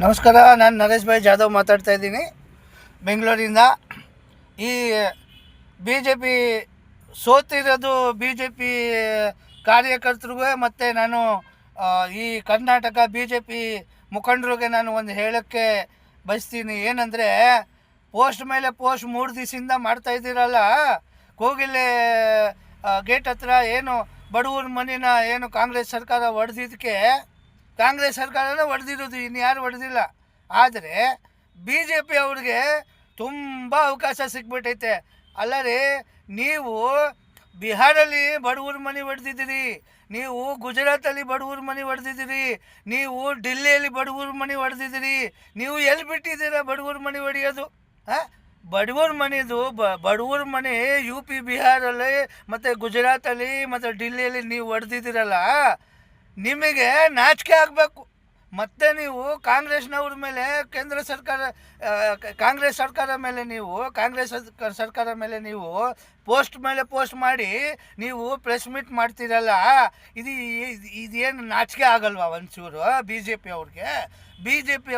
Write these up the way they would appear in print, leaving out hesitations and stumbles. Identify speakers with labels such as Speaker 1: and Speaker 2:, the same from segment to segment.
Speaker 1: ನಮಸ್ಕಾರ, ನಾನು ನರೇಶ್ ಭಾಯ್ ಜಾಧವ್ ಮಾತಾಡ್ತಾ ಇದ್ದೀನಿ ಬೆಂಗಳೂರಿಂದ. ಈ ಬಿ ಜೆ ಪಿ ಸೋತಿರೋದು ಬಿ ಜೆ ಪಿ ಕಾರ್ಯಕರ್ತರಿಗೂ ಮತ್ತು ನಾನು ಈ ಕರ್ನಾಟಕ ಬಿ ಜೆ ಪಿ ಮುಖಂಡರಿಗೆ ನಾನು ಒಂದು ಹೇಳೋಕ್ಕೆ ಬಯಸ್ತೀನಿ. ಏನಂದರೆ, ಪೋಸ್ಟ್ ಮೇಲೆ ಪೋಸ್ಟ್ 3 ದಿವಸದಿಂದ ಮಾಡ್ತಾಯಿದ್ದೀರಲ್ಲ, ಕೋಗಿಲೆ ಗೇಟ್ ಹತ್ರ ಏನು ಬಡವ್ರ ಮನೆನ ಏನು ಕಾಂಗ್ರೆಸ್ ಸರ್ಕಾರ ಹೊಡೆದಿದ್ದಕ್ಕೆ ಕಾಂಗ್ರೆಸ್ ಸರ್ಕಾರನೇ ಹೊಡೆದಿರೋದು, ಇನ್ಯಾರು ಹೊಡೆದಿಲ್ಲ. ಆದರೆ ಬಿ ಜೆ ಪಿ ಅವ್ರಿಗೆ ತುಂಬ ಅವಕಾಶ ಸಿಕ್ಬಿಟ್ಟೈತೆ. ಅಲ್ಲ ರೀ, ನೀವು ಬಿಹಾರಲ್ಲಿ ಬಡವ್ರ ಮನೆ ಹೊಡೆದಿದ್ದೀರಿ, ನೀವು ಗುಜರಾತಲ್ಲಿ ಬಡವ್ರ ಮನೆ ಹೊಡೆದಿದ್ದೀರಿ, ನೀವು ಡೆಲ್ಲಿಯಲ್ಲಿ ಬಡವ್ರ ಮನೆ ಹೊಡೆದಿದ್ದೀರಿ. ನೀವು ಎಲ್ಲಿ ಬಿಟ್ಟಿದ್ದೀರಾ ಬಡವ್ರ ಮನೆ ಹೊಡೆಯೋದು? ಬಡವ್ರ ಮನೆದು ಬಡವ್ರ ಮನೆ ಯು ಪಿ ಬಿಹಾರಲ್ಲಿ ಮತ್ತು ಗುಜರಾತಲ್ಲಿ ಮತ್ತು ಡೆಲ್ಲಿಯಲ್ಲಿ ನೀವು ಹೊಡೆದಿದ್ದೀರಲ್ಲ, ನಿಮಗೆ ನಾಚಿಕೆ ಆಗಬೇಕು. ಮತ್ತೆ ನೀವು ಕಾಂಗ್ರೆಸ್ ಸರ್ಕಾರ ಮೇಲೆ ನೀವು ಪೋಸ್ಟ್ ಮೇಲೆ ಪೋಸ್ಟ್ ಮಾಡಿ ನೀವು ಪ್ರೆಸ್ ಮೀಟ್ ಮಾಡ್ತೀರಲ್ಲ, ಇದೇನು ನಾಚಿಕೆ ಆಗಲ್ವಾ ಒಂಚೂರು? ಬಿ ಜೆ ಪಿ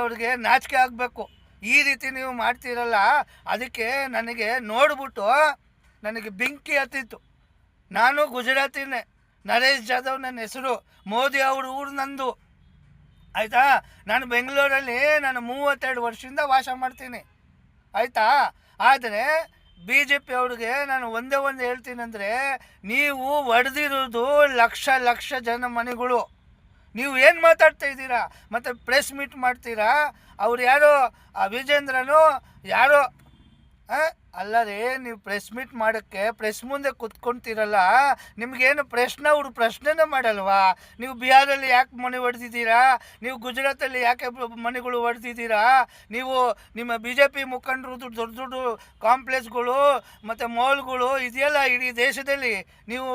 Speaker 1: ಅವ್ರಿಗೆ ನಾಚಿಕೆ ಆಗಬೇಕು. ಈ ರೀತಿ ನೀವು ಮಾಡ್ತೀರಲ್ಲ, ಅದಕ್ಕೆ ನನಗೆ ನೋಡ್ಬಿಟ್ಟು ನನಗೆ ಬೆಂಕಿ ಹತ್ತಿತ್ತು. ನಾನು ಗುಜರಾತಿನೇ, ನರೇಶ್ ಜಾಧವ್ ನನ್ನ ಹೆಸರು, ಮೋದಿ ಅವ್ರ ಊರು ನಂದು, ಆಯಿತಾ? ನಾನು ಬೆಂಗಳೂರಲ್ಲಿ 32 ವರ್ಷದಿಂದ ವಾಸ ಮಾಡ್ತೀನಿ, ಆಯಿತಾ? ಆದರೆ ಬಿ ಜೆ ಪಿ ಅವ್ರಿಗೆ ನಾನು ಒಂದೇ ಹೇಳ್ತೀನಂದರೆ, ನೀವು ಹೊಡೆದಿರೋದು ಲಕ್ಷ ಜನ ಮನೆಗಳು. ನೀವು ಏನು ಮಾತಾಡ್ತಾ ಇದ್ದೀರಾ? ಮತ್ತು ಪ್ರೆಸ್ ಮೀಟ್ ಮಾಡ್ತೀರಾ? ಅವ್ರು ಯಾರೋ ವಿಜೇಂದ್ರನು ಯಾರೋ ಅಲ್ಲ ರೀ, ನೀವು ಪ್ರೆಸ್ ಮೀಟ್ ಮಾಡೋಕ್ಕೆ ಪ್ರೆಸ್ ಮುಂದೆ ಕುತ್ಕೊಳ್ತೀರಲ್ಲ, ನಿಮಗೇನು ಪ್ರಶ್ನೆನೇ ಮಾಡಲ್ವಾ? ನೀವು ಬಿಹಾರಲ್ಲಿ ಯಾಕೆ ಮನೆ ಹೊಡೆದಿದ್ದೀರಾ? ನೀವು ಗುಜರಾತಲ್ಲಿ ಯಾಕೆ ಮನೆಗಳು ಹೊಡೆದಿದ್ದೀರಾ? ನೀವು ನಿಮ್ಮ ಬಿ ಜೆ ಪಿ ಮುಖಂಡರು ದೊಡ್ಡ ಕಾಂಪ್ಲೆಕ್ಸ್ಗಳು ಮತ್ತು ಮಾಲ್ಗಳು ಇದೆಯಲ್ಲ ಇಡೀ ದೇಶದಲ್ಲಿ, ನೀವು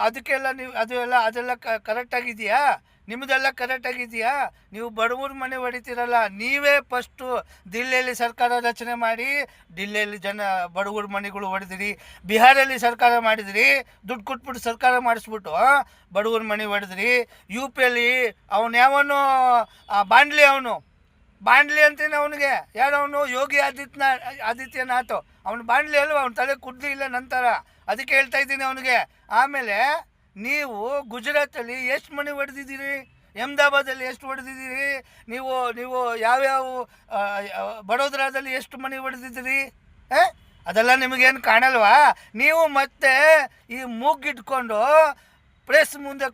Speaker 1: ಅದೆಲ್ಲ ಕರೆಕ್ಟಾಗಿದೆಯಾ? ನಿಮ್ಮದೆಲ್ಲ ಕರೆಕ್ಟಾಗಿದೆಯಾ? ನೀವು ಬಡವ್ರ ಮನೆ ಹೊಡಿತೀರಲ್ಲ, ನೀವೇ ಫಸ್ಟು ದಿಲ್ಲಿಯಲ್ಲಿ ಸರ್ಕಾರ ರಚನೆ ಮಾಡಿ ದಿಲ್ಲಿಯಲ್ಲಿ ಬಡವ್ರ ಮನೆಗಳು ಹೊಡೆದಿರಿ. ಬಿಹಾರಲ್ಲಿ ಸರ್ಕಾರ ಮಾಡಿದಿರಿ, ದುಡ್ಡು ಕೊಟ್ಬಿಟ್ಟು ಸರ್ಕಾರ ಮಾಡಿಸ್ಬಿಟ್ಟು ಬಡವ್ರ ಮನೆ ಹೊಡೆದಿರಿ. ಯು ಪಿಯಲ್ಲಿ ಯಾವನು ಬಾಂಡ್ಲಿ ಅಂತೀನಿ ಅವನಿಗೆ, ಯಾರವನು ಯೋಗಿ ಆದಿತ್ಯನಾಥ್, ಅವನು ಬಾಂಡ್ಲಿ ಅಲ್ವ, ಅವನ ತಲೆ ಕುಡ್ದು ಇಲ್ಲ ನಂತರ, ಅದಕ್ಕೆ ಹೇಳ್ತಾ ಇದ್ದೀನಿ ಅವನಿಗೆ. ಆಮೇಲೆ ನೀವು ಗುಜರಾತಲ್ಲಿ ಎಷ್ಟು ಮನೆ ಹೊಡೆದಿದ್ದೀರಿ? ಅಹಮದಾಬಾದಲ್ಲಿ ಎಷ್ಟು ಹೊಡೆದಿದ್ದೀರಿ? ನೀವು ಯಾವ್ಯಾವ ಬಡೋದರಾದಲ್ಲಿ ಎಷ್ಟು ಮನೆ ಹೊಡೆದಿದ್ದೀರಿ? ಅದೆಲ್ಲ ನಿಮಗೇನು ಕಾಣಲ್ವಾ? ನೀವು ಮತ್ತೆ ಈ ಮೂಗಿಟ್ಕೊಂಡು ಪ್ರೆಸ್ ಮುಂದೆ